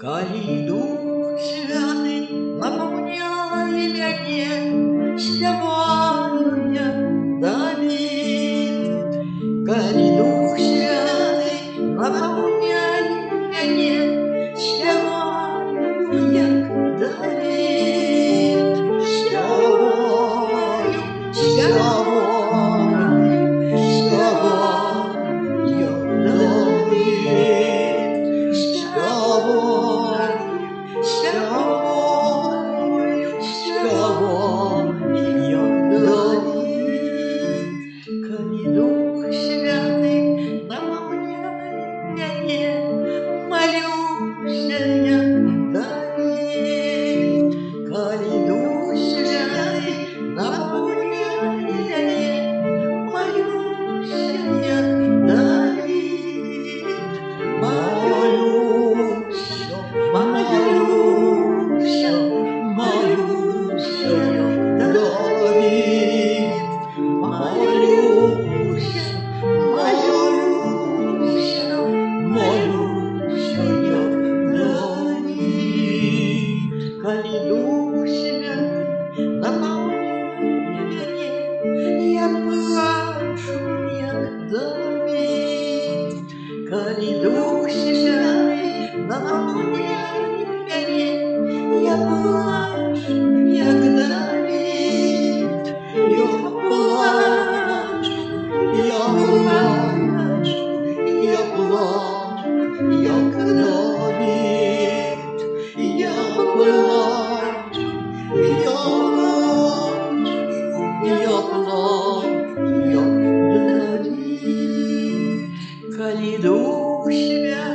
Коли Дух Святый наполняй меня, спеваю я Давид. Коли Дух Святый наполняй меня, спеваю я Давид. Спеваю, спеваю, спеваю я Давид. Спеваю, я Давид. Коли Дух Святый наполняй меня, молюся я Давид. Коли Дух Святый наполняй меня, молюся я Давид. Молюся я Давид. Молюся я Давид. Коли Дух Святый наполняй меня, я плачу, як Давид. Коли Дух Святый наполняй меня, я плачу, як Давид. Я плачу, як Давид. Я плачу, як Давид. Коли Дух Святый